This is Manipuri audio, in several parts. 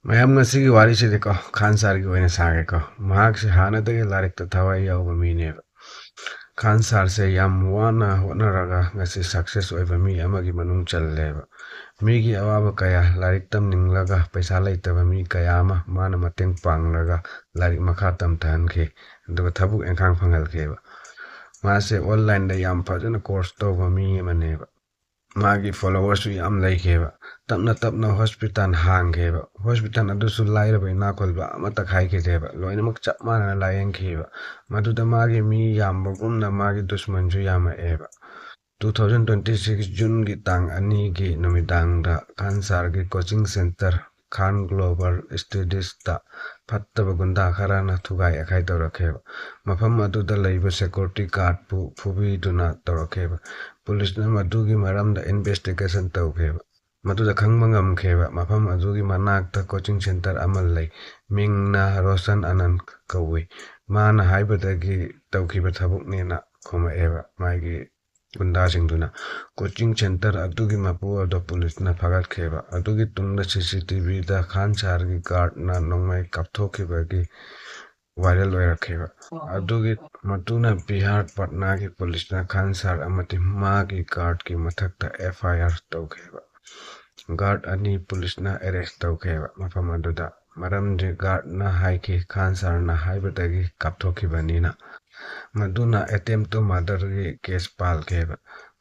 ꯃꯌꯥꯝ ꯉꯁꯤꯒꯤ ꯋꯥꯔꯤꯁꯤꯗꯤꯀꯣ ꯈꯥꯟ ꯁꯥꯔꯒꯤ ꯑꯣꯏꯅ ꯁꯥꯒꯦꯀꯣ ꯃꯍꯥꯛꯁꯦ ꯍꯥꯟꯅꯗꯒꯤ ꯂꯥꯏꯔꯤꯛꯇ ꯊꯋꯥꯏ ꯌꯥꯎꯕ ꯃꯤꯅꯦꯕ ꯈꯥꯟ ꯁꯥꯔꯁꯦ ꯌꯥꯝ ꯋꯥꯅ ꯍꯣꯠꯅꯔꯒ ꯉꯁꯤ ꯁꯛꯁꯦꯁ ꯑꯣꯏꯕ ꯃꯤ ꯑꯃꯒꯤ ꯃꯅꯨꯡ ꯆꯜꯂꯦꯕ ꯃꯤꯒꯤ ꯑꯋꯥꯕ ꯀꯌꯥ ꯂꯥꯏꯔꯤꯛ ꯇꯝꯅꯤꯡꯂꯒ ꯄꯩꯁꯥ ꯂꯩꯇꯕ ꯃꯤ ꯀꯌꯥ ꯑꯃ ꯃꯥꯅ ꯃꯇꯦꯡ ꯄꯥꯡꯂꯒ ꯂꯥꯏꯔꯤꯛ ꯃꯈꯥ ꯇꯝꯊꯍꯟꯈꯤ ꯑꯗꯨꯒ ꯊꯕꯛ ꯏꯪꯈꯥꯡ ꯐꯪꯍꯟꯈꯤꯕ ꯃꯥꯁꯦ ꯑꯣꯟꯂꯥꯏꯟꯗ ꯌꯥꯝ ꯐꯖꯅ ꯀꯣꯔꯁ ꯇꯧꯕ ꯃꯤ ꯑꯃꯅꯦꯕ ꯃꯥꯒꯤ ꯐꯣꯂꯣꯋꯔꯁꯨ ꯌꯥꯝ ꯂꯩꯈꯤꯕ ꯇꯞꯅ ꯇꯞꯅ ꯍꯣꯁꯄꯤꯇꯥꯜ ꯍꯥꯡꯈꯤꯕ ꯍꯣꯁꯄꯤꯇꯥꯜ ꯑꯗꯨꯁꯨ ꯂꯥꯏꯔꯕ ꯏꯅꯥꯛ ꯈꯨꯟꯕ ꯑꯃꯠꯇ ꯈꯥꯏꯈꯤꯗꯦꯕ ꯂꯣꯏꯅꯃꯛ ꯆꯞ ꯃꯥꯟꯅꯅ ꯂꯥꯌꯦꯡꯈꯤꯕ ꯃꯗꯨꯗ ꯃꯥꯒꯤ ꯃꯤ ꯌꯥꯝꯕꯒꯨꯝꯅ ꯃꯥꯒꯤ ꯗꯨꯁꯃꯟꯁꯨ ꯌꯥꯝꯃꯛꯑꯦꯕ 2026 ꯖꯨꯟꯒꯤ ꯇꯥꯡ 2ꯒꯤ ꯅꯨꯃꯤꯗꯥꯡꯗ ꯈꯥꯟ ꯁꯥꯔꯒꯤ ꯀꯣꯆꯤꯡ ꯁꯦꯟꯇꯔ ꯈꯥꯟ ꯒ꯭ꯂꯣꯕal ꯁ꯭ꯇꯗꯤꯁꯇ ꯐꯠꯇꯕ ꯒꯨꯟꯗꯥ ꯈꯔꯅ ꯊꯨꯒꯥꯏ ꯑꯈꯥꯏ ꯇꯧꯔꯛꯈꯤꯕ ꯃꯐꯝ ꯑꯗꯨꯗ ꯂꯩꯕ ꯁꯦꯀ꯭ꯌꯨꯔꯤꯇꯤ ꯒꯥꯔꯗꯄꯨ ꯐꯨꯕꯤꯗꯨꯅ ꯇꯧꯔꯛꯈꯤꯕ ꯄꯨꯂꯤꯁꯅ ꯃꯗꯨꯒꯤ ꯃꯔꯝꯗ ꯏꯟꯚꯦꯁꯇꯤꯒꯦꯁꯟ ꯇꯧꯈꯤꯕ ꯃꯗꯨꯗ ꯈꯪꯕ ꯉꯝꯈꯤꯕ ꯃꯐꯝ ꯑꯗꯨꯒꯤ ꯃꯅꯥꯛꯇ ꯀꯣꯆꯤꯡ ꯁꯦꯟꯇꯔ ꯑꯃ ꯂꯩ ꯃꯤꯡꯅ ꯔꯣꯁꯟ ꯑꯅꯟꯠ ꯀꯧꯏ ꯃꯥꯅ ꯍꯥꯏꯕꯗꯒꯤ ꯇꯧꯈꯤꯕ ꯊꯕꯛꯅꯦꯅ ꯈꯨꯝꯃꯛꯑꯦꯕ ꯃꯥꯒꯤ ꯒꯨꯟꯗꯥꯁꯤꯡꯗꯨꯅ ꯀꯣꯆꯤꯡ ꯁꯦꯟꯇꯔ ꯑꯗꯨꯒꯤ ꯃꯄꯨ ꯑꯗꯨ ꯄꯨꯂꯤꯁꯅ ꯐꯥꯒꯠꯈꯤꯕ ꯑꯗꯨꯒꯤ ꯇꯨꯡꯗ CCTVꯗ ꯈꯥꯟ ꯁꯥꯔꯒꯤ ꯒꯥꯔꯗꯅ ꯅꯣꯡꯃꯩ ꯀꯥꯞꯊꯣꯛꯈꯤꯕꯒꯤ ꯚꯥꯏꯔꯦꯜ ꯑꯣꯏꯔꯛꯈꯤꯕ ꯑꯗꯨꯒꯤ ꯃꯇꯨꯡꯗ ꯕꯤꯍꯥꯔ ꯄꯠꯅꯥꯒꯤ ꯄꯨꯂꯤꯁꯅ ꯈꯥꯟ ꯁꯥꯔ ꯑꯃꯗꯤ ꯃꯥꯒꯤ ꯒꯥꯔꯗꯀꯤ ꯃꯊꯛꯇ FIR ꯇꯧꯈꯤꯕ ꯒꯥꯔꯗ ꯑꯅꯤ ꯄꯨꯂꯤꯁꯅ ꯑꯦꯔꯦꯁ ꯇꯧꯈꯤꯕ ꯃꯐꯝ ꯑꯗꯨꯗ ꯃꯔꯝꯗꯤ ꯒꯥꯔꯗꯅ ꯍꯥꯏꯈꯤ ꯈꯥꯟ ꯁꯥꯔꯅ ꯍꯥꯏꯕꯗꯒꯤ ꯀꯥꯞꯊꯣꯛꯈꯤꯕꯅꯤꯅ ꯃꯗꯨꯅ ꯑꯦꯇꯦꯝ ꯇꯨ ꯃꯔꯗꯔꯒꯤ ꯀꯦꯁ ꯄꯥꯜꯈꯤꯕ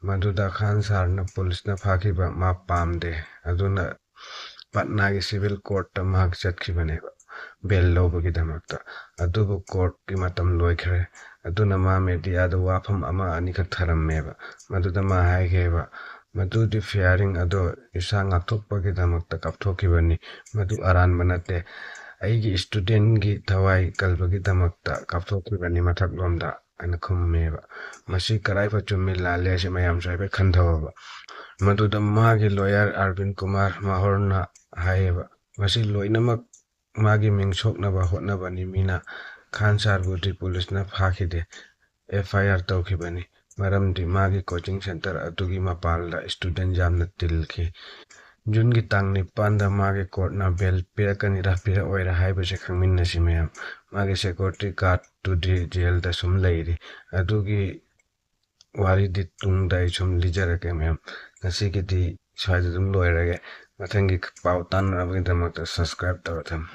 ꯃꯗꯨꯗ ꯈꯥꯟ ꯁꯥꯔꯅ ꯄꯨꯂꯤꯁꯅ ꯐꯥꯈꯤꯕ ꯃꯥ ꯄꯥꯝꯗꯦ ꯑꯗꯨꯅ ꯄꯠꯅꯥꯒꯤ ꯁꯤꯚꯤꯜ ꯀꯣꯔꯠꯇ ꯃꯍꯥꯛ ꯆꯠꯈꯤꯕꯅꯦꯕ ꯕꯦꯜ ꯂꯧꯕꯒꯤꯗꯃꯛꯇ ꯑꯗꯨꯕꯨ ꯀꯣꯔꯠꯀꯤ ꯃꯇꯝ ꯂꯣꯏꯈ꯭ꯔꯦ ꯑꯗꯨꯅ ꯃꯥ ꯃꯦꯗꯤꯌꯥꯗ ꯋꯥꯐꯝ ꯑꯃ ꯑꯅꯤꯈꯛ ꯊꯔꯝꯃꯦꯕ ꯃꯗꯨꯗ ꯃꯥ ꯍꯥꯏꯈꯤꯕ ꯃꯗꯨꯗꯤ ꯐꯤꯌꯥꯔꯤꯡ ꯑꯗꯣ ꯏꯁꯥ ꯉꯥꯛꯊꯣꯛꯄꯒꯤꯗꯃꯛꯇ ꯀꯥꯞꯊꯣꯛꯈꯤꯕꯅꯤ ꯃꯗꯨ ꯑꯔꯥꯟꯕ ꯅꯠꯇꯦ ꯑꯩꯒꯤ ꯁ꯭ꯇꯨꯗꯦꯟꯠꯒꯤ ꯊꯋꯥꯏ ꯀꯜꯕꯒꯤꯗꯃꯛꯇ ꯀꯥꯞꯊꯣꯛꯈꯤꯕꯅꯤ ꯃꯊꯛꯂꯣꯝꯗ ꯑꯩꯅ ꯈꯨꯝꯃꯦꯕ ꯃꯁꯤ ꯀꯔꯥꯏꯐꯥꯎ ꯆꯨꯝꯃꯤ ꯂꯥꯜꯂꯤ ꯍꯥꯏꯁꯦ ꯃꯌꯥꯝꯁꯨ ꯍꯥꯏꯐꯦꯠ ꯈꯟꯊꯧꯑꯕ ꯃꯗꯨꯗ ꯃꯥꯒꯤ ꯂꯣꯌꯔ ꯑꯔꯕꯤꯟ ꯀꯨꯃꯥꯔ ꯃꯍꯣꯔꯅ ꯍꯥꯏꯌꯦꯕ ꯃꯁꯤ ꯂꯣꯏꯅꯃꯛ ꯃꯥꯒꯤ ꯃꯤꯡ ꯁꯣꯛꯅꯕ ꯍꯣꯠꯅꯕꯅꯤ ꯃꯤꯅ ꯈꯥꯟ ꯁꯥꯔꯕꯨꯗꯤ ꯄꯨꯂꯤꯁꯅ ꯐꯥꯈꯤꯗꯦ FIR ꯇꯧꯈꯤꯕꯅꯤ ꯃꯔꯝꯗꯤ ꯃꯥꯒꯤ ꯀꯣꯆꯤꯡ ꯁꯦꯟꯇꯔ ꯑꯗꯨꯒꯤ ꯃꯄꯥꯟꯗ ꯁ꯭ꯇꯨꯗꯦꯟꯠ ꯌꯥꯝꯅ ꯇꯤꯜꯈꯤ ꯖꯨꯟꯒꯤ ꯇꯥꯡ 9ꯗ ꯃꯥꯒꯤ ꯀꯣꯔꯠꯅ ꯕꯦꯜ ꯄꯤꯔꯛꯀꯅꯤꯔꯥ ꯄꯤꯔꯛꯑꯣꯏꯔꯥ ꯍꯥꯏꯕꯁꯦ ꯈꯪꯃꯤꯟꯅꯁꯤ ꯃꯌꯥꯝ ꯃꯥꯒꯤ ꯁꯦꯀ꯭ꯌꯨꯔꯤꯇꯤ ꯒꯥꯔꯗꯇꯨꯗꯤ ꯖꯦꯜꯗ ꯁꯨꯝ ꯂꯩꯔꯤ ꯑꯗꯨꯒꯤ ꯋꯥꯔꯤꯗꯤ ꯇꯨꯡꯗ ꯑꯩ ꯁꯨꯝ ꯂꯤꯖꯔꯒꯦ ꯃꯌꯥꯝ ꯉꯁꯤꯒꯤꯗꯤ ꯁ꯭ꯋꯥꯏꯗ ꯑꯗꯨꯝ ꯂꯣꯏꯔꯒꯦ ꯃꯊꯪꯒꯤ ꯄꯥꯎ ꯇꯥꯟꯅꯕꯒꯤꯗꯃꯛꯇ ꯁꯕꯁꯀ꯭ꯔꯥꯏꯕ ꯇꯧꯔ ꯊꯝꯃꯨ